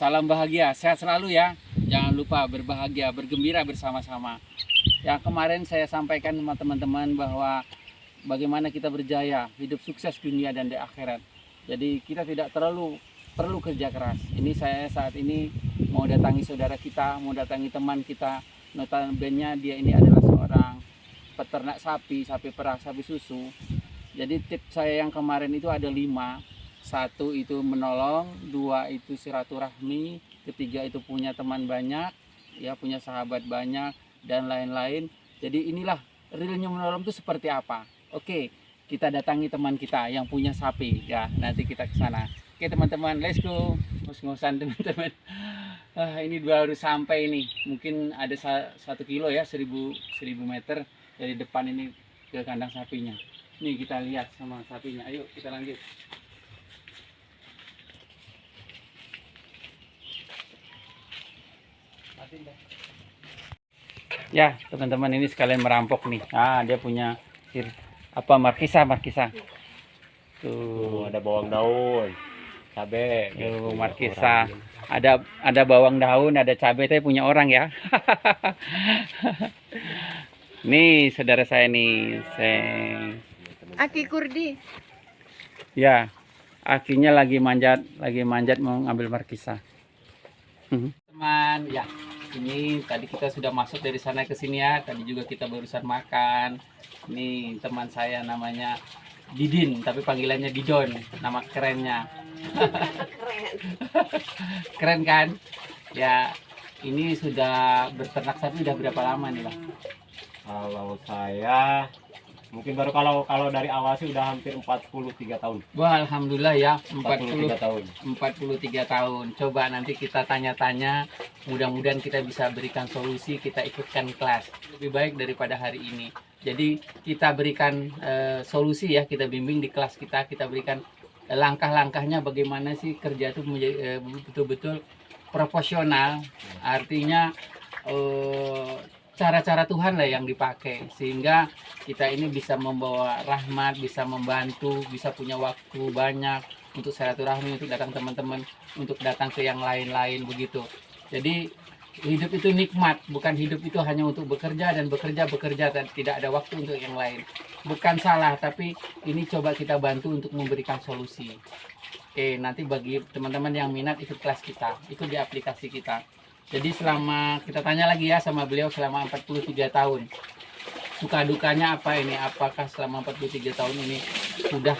Salam bahagia, sehat selalu ya. Jangan lupa berbahagia, bergembira bersama-sama. Yang kemarin saya sampaikan sama teman-teman bahwa bagaimana kita berjaya, hidup sukses dunia dan di akhirat. Jadi kita tidak terlalu perlu kerja keras. Ini saya saat ini mau datangi saudara kita, mau datangi teman kita. Notabene dia ini adalah seorang peternak sapi, sapi perah, sapi susu. Jadi tips saya yang kemarin itu ada 5. 1 itu menolong, 2 itu silaturahmi, ketiga itu punya teman banyak, ya punya sahabat banyak dan lain-lain. Jadi inilah realnya menolong itu seperti apa. Oke, kita datangi teman kita yang punya sapi ya. Nanti kita ke sana. Oke teman-teman, let's go. Ngos-ngosan teman-teman. Ini baru sampai ini. Mungkin ada 1 kilo ya, 1000 meter dari depan ini ke kandang sapinya. Nih kita lihat sama sapinya. Ayo kita lanjut. Ya teman-teman, ini sekalian merampok nih. Dia punya markisa. Tuh Ada bawang daun, cabe, tuh markisa. Ada bawang daun, ada cabai, tapi punya orang ya. Nih saudara saya nih, Aki Kurdi. Ya, akinya lagi manjat mau ngambil markisa. Teman, ya ini tadi kita sudah masuk dari sana ke sini ya. Tadi juga kita barusan makan. Ini teman saya namanya Didin, tapi panggilannya Didon, nama kerennya. Keren kan? Ya, ini sudah berternak sapi udah berapa lama nih, Bang? Kalau saya mungkin baru kalau dari awal sih udah hampir 43 tahun. Wah, alhamdulillah ya, 43 tahun. 43 tahun. Coba nanti kita tanya-tanya, mudah-mudahan kita bisa berikan solusi, kita ikutkan kelas. Lebih baik daripada hari ini. Jadi kita berikan solusi ya, kita bimbing di kelas kita berikan langkah-langkahnya bagaimana sih kerja itu betul-betul proporsional. Artinya cara-cara Tuhan lah yang dipakai sehingga kita ini bisa membawa rahmat, bisa membantu, bisa punya waktu banyak untuk silaturahmi, untuk datang teman-teman, untuk datang ke yang lain-lain begitu. Jadi hidup itu nikmat, bukan hidup itu hanya untuk bekerja dan bekerja dan tidak ada waktu untuk yang lain. Bukan salah, tapi ini coba kita bantu untuk memberikan solusi. Oke, nanti bagi teman-teman yang minat ikut kelas kita, ikut di aplikasi kita. Jadi selama kita tanya lagi ya sama beliau selama 43 tahun. Suka dukanya apa ini? Apakah selama 43 tahun ini sudah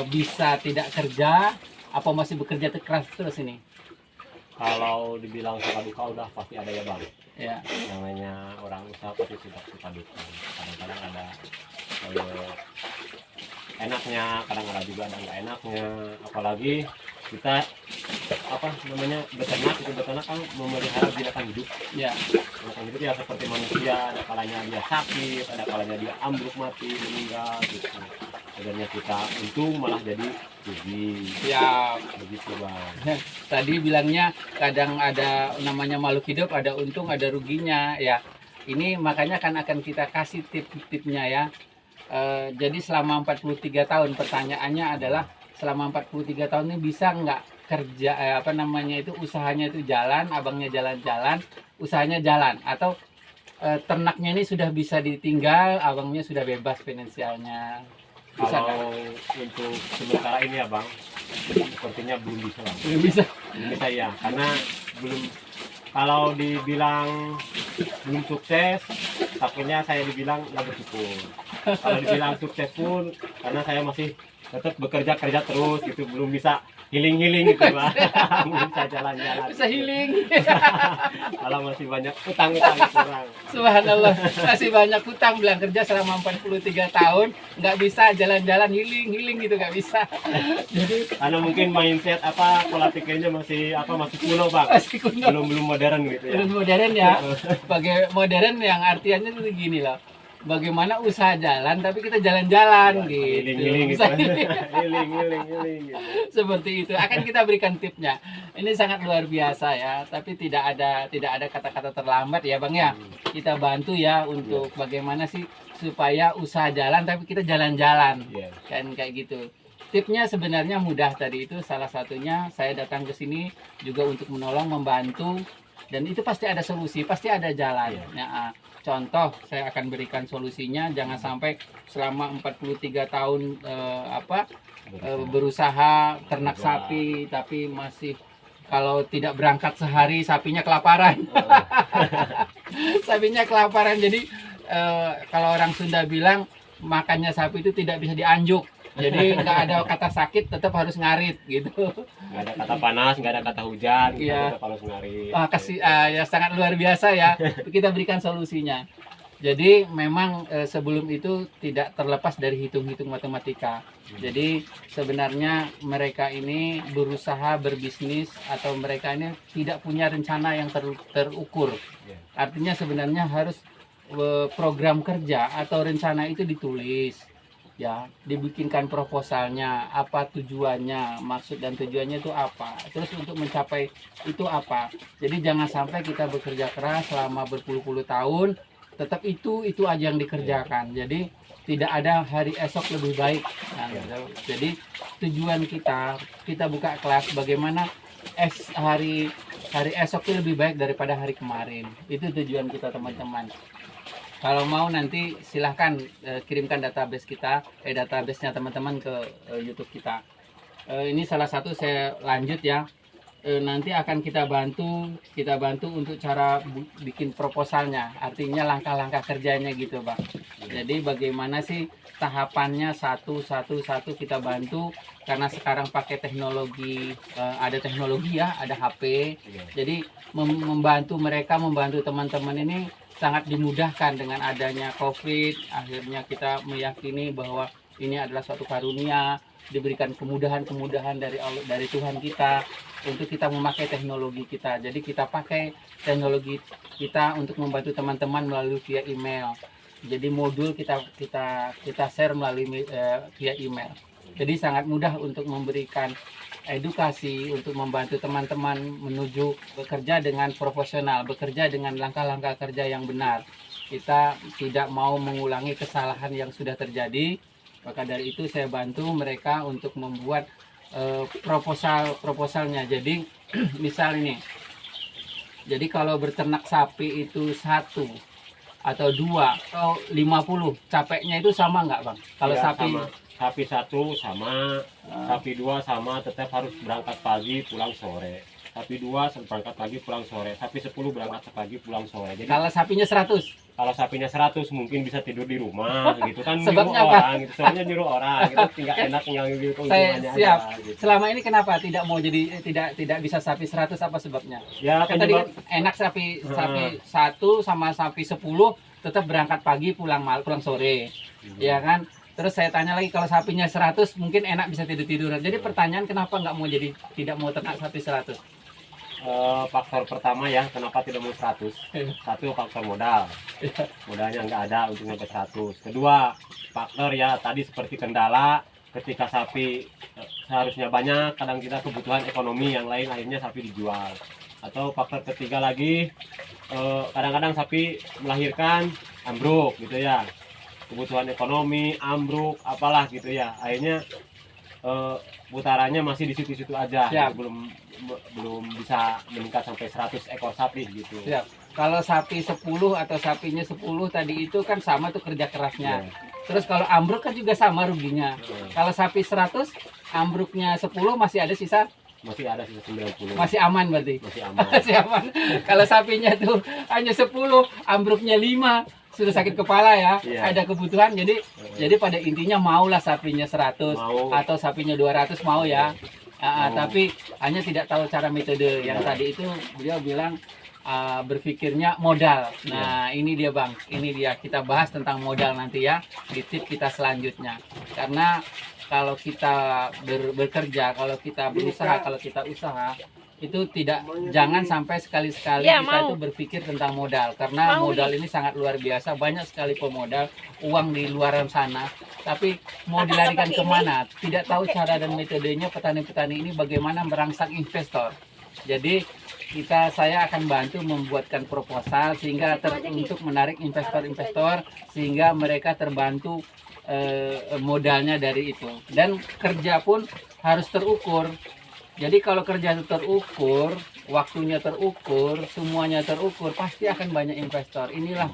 bisa tidak kerja? Apa masih bekerja keras terus ini? Kalau dibilang suka duka udah pasti ada ya Bang. Ya. Namanya orang usaha pasti tidak suka duka. Kadang-kadang ada enaknya, kadang ada juga ada nggak enaknya. Apalagi kita beternak kan memelihara binatang hidup. Ya. Binatang hidup ya seperti manusia, ada kalanya dia sakit, ada kalanya dia ambruk mati, meninggal gitu. Sebenarnya kita untung malah jadi rugi. Ya. Begitu Bang. Tadi bilangnya kadang ada namanya makhluk hidup, ada untung, ada ruginya ya. Ini makanya akan kita kasih tip-tipnya ya. Jadi selama 43 tahun pertanyaannya adalah selama 43 tahun ini bisa nggak kerja usahanya itu jalan, abangnya jalan-jalan, usahanya jalan, atau ternaknya ini sudah bisa ditinggal, abangnya sudah bebas finansialnya. Bisa kalau untuk sementara ini ya Bang, sepertinya belum bisa Bang. belum bisa. Belum bisa ya, karena belum, kalau dibilang belum sukses, takutnya saya dibilang nggak bersyukur. Kalau dibilang sukses pun, karena saya masih tetap bekerja terus gitu, belum bisa healing gitu Bang. Belum bisa jalan-jalan. Bisa healing. Kalau masih banyak utang-utang kurang. Subhanallah, masih banyak hutang, bilang kerja selama 43 tahun nggak bisa jalan-jalan healing gitu, nggak bisa. Jadi Karena mungkin mindset pola pikirnya masih kuno Bang. masih kuno, Belum modern gitu ya. belum modern ya. Sebagai modern yang artiannya itu gini loh. Bagaimana usaha jalan tapi kita jalan-jalan gitu. Healing gitu. Bisa Healing gitu. seperti itu. Akan kita berikan tipnya. Ini sangat luar biasa ya, tapi tidak ada kata-kata terlambat ya Bang ya. Kita bantu ya untuk bagaimana sih supaya usaha jalan tapi kita jalan-jalan. Iya. Kan kayak gitu. Tipnya sebenarnya mudah, tadi itu salah satunya saya datang ke sini juga untuk menolong, membantu, dan itu pasti ada solusi, pasti ada jalan. Ya, contoh saya akan berikan solusinya, jangan sampai selama 43 tahun berusaha ternak sapi tapi masih kalau tidak berangkat sehari sapinya kelaparan. Sapinya kelaparan. Jadi kalau orang Sunda bilang makannya sapi itu tidak bisa dianjuk. Jadi nggak ada kata sakit, tetap harus ngarit gitu. Nggak ada kata panas, nggak ada kata hujan, Iya. tetap harus ngarit. Ya sangat luar biasa ya. Kita berikan solusinya. Jadi memang sebelum itu tidak terlepas dari hitung-hitung matematika. Jadi sebenarnya mereka ini berusaha berbisnis atau mereka ini tidak punya rencana yang terukur. Artinya sebenarnya harus program kerja atau rencana itu ditulis, ya, dibikinkan proposalnya, apa tujuannya, maksud dan tujuannya itu apa, terus untuk mencapai itu apa. Jadi jangan sampai kita bekerja keras selama berpuluh-puluh tahun tetap itu aja yang dikerjakan. Jadi tidak ada hari esok lebih baik. Nah, jadi tujuan kita buka kelas bagaimana hari esok itu lebih baik daripada hari kemarin. Itu tujuan kita, teman-teman. Kalau mau nanti silahkan kirimkan database kita, database-nya teman-teman ke YouTube kita. Ini salah satu saya lanjut ya. Nanti akan kita bantu untuk cara bikin proposalnya, artinya langkah-langkah kerjanya gitu, Bang. Jadi bagaimana sih tahapannya satu kita bantu, karena sekarang pakai teknologi, ada teknologi ya, ada HP. Jadi membantu teman-teman ini sangat dimudahkan dengan adanya COVID. Akhirnya kita meyakini bahwa ini adalah suatu karunia, diberikan kemudahan-kemudahan dari Tuhan kita untuk kita memakai teknologi kita. Jadi kita pakai teknologi kita untuk membantu teman-teman melalui via email. Jadi modul kita share melalui via email. Jadi sangat mudah untuk memberikan edukasi, untuk membantu teman-teman menuju bekerja dengan profesional, bekerja dengan langkah-langkah kerja yang benar. Kita tidak mau mengulangi kesalahan yang sudah terjadi. Maka dari itu saya bantu mereka untuk membuat proposalnya. Jadi misal ini, jadi kalau berternak sapi itu 1 atau 2 atau 50, capeknya itu sama nggak, Bang? Kalau Ya, sapi sama. Sapi 1 sama, sapi 2 sama, tetap harus berangkat pagi pulang sore. Sapi 2 berangkat pagi pulang sore, sapi 10 berangkat pagi pulang sore. Jadi kalau sapinya 100, kalau sapinya 100 mungkin bisa tidur di rumah gitu kan, Sebabnya nyuruh apa? orang gitu, soalnya nyuruh orang gitu, tinggal gitu saya keuntungannya siap. aja gitu. Selama ini kenapa tidak mau jadi tidak bisa sapi 100, apa sebabnya? Ya Kan tadi penyebab enak sapi 1 sama sapi 10 tetap berangkat pagi pulang sore, ya kan? Terus saya tanya lagi, kalau sapinya 100 mungkin enak bisa tidur-tiduran. Jadi pertanyaan, kenapa tidak mau ternak sapi 100? faktor pertama ya, kenapa tidak mau 100? Satu, faktor modal. Modalnya nggak ada untuk sampai 100. Kedua, faktor ya tadi seperti kendala ketika sapi seharusnya banyak, kadang kita kebutuhan ekonomi yang lain, akhirnya sapi dijual. Atau faktor ketiga lagi, kadang-kadang sapi melahirkan ambruk gitu ya, kebutuhan ekonomi ambruk apalah gitu ya, akhirnya putarannya masih di situ-situ aja. Siap. belum bisa meningkat sampai 100 ekor sapi gitu. Siap. Kalau sapi 10 atau sapinya 10 tadi itu kan sama tuh kerja kerasnya. Terus kalau ambruk kan juga sama ruginya. Kalau sapi 100, ambruknya 10, masih ada sisa, Masih ada sisa 90. masih aman berarti. Masih aman. Masih aman. Kalau sapinya tuh hanya 10, ambruknya 5, sudah sakit kepala ya. Iya. Ada kebutuhan, jadi pada intinya maulah sapinya 100 Mau. atau sapinya 200 mau ya. Tapi hanya tidak tahu cara metode yang tadi itu. Beliau bilang berpikirnya modal. Nah, ini dia, Bang, ini dia, kita bahas tentang modal nanti ya di tip kita selanjutnya. Karena kalau kita bekerja, kalau kita berusaha, kalau kita usaha itu jangan sampai sekali-sekali Ya, kita mau. itu berpikir tentang modal, karena Mau modal ini sangat luar biasa, banyak sekali pemodal uang di luaran sana, tapi mau dilarikan kemana, tidak tahu cara dan metodenya. Petani-petani ini bagaimana merangsang investor. Jadi saya akan bantu membuatkan proposal sehingga untuk menarik investor-investor sehingga mereka terbantu modalnya dari itu. Dan kerja pun harus terukur. Jadi kalau kerja terukur, waktunya terukur, semuanya terukur, pasti akan banyak investor. Inilah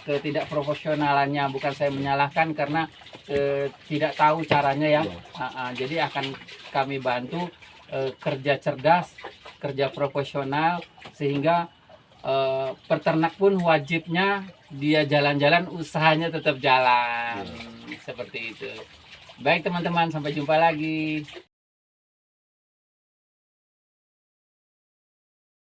ketidakprofesionalannya. Bukan saya menyalahkan karena tidak tahu caranya ya. Jadi akan kami bantu kerja cerdas, kerja profesional, sehingga peternak pun wajibnya dia jalan-jalan, usahanya tetap jalan. Seperti itu. Baik teman-teman, sampai jumpa lagi.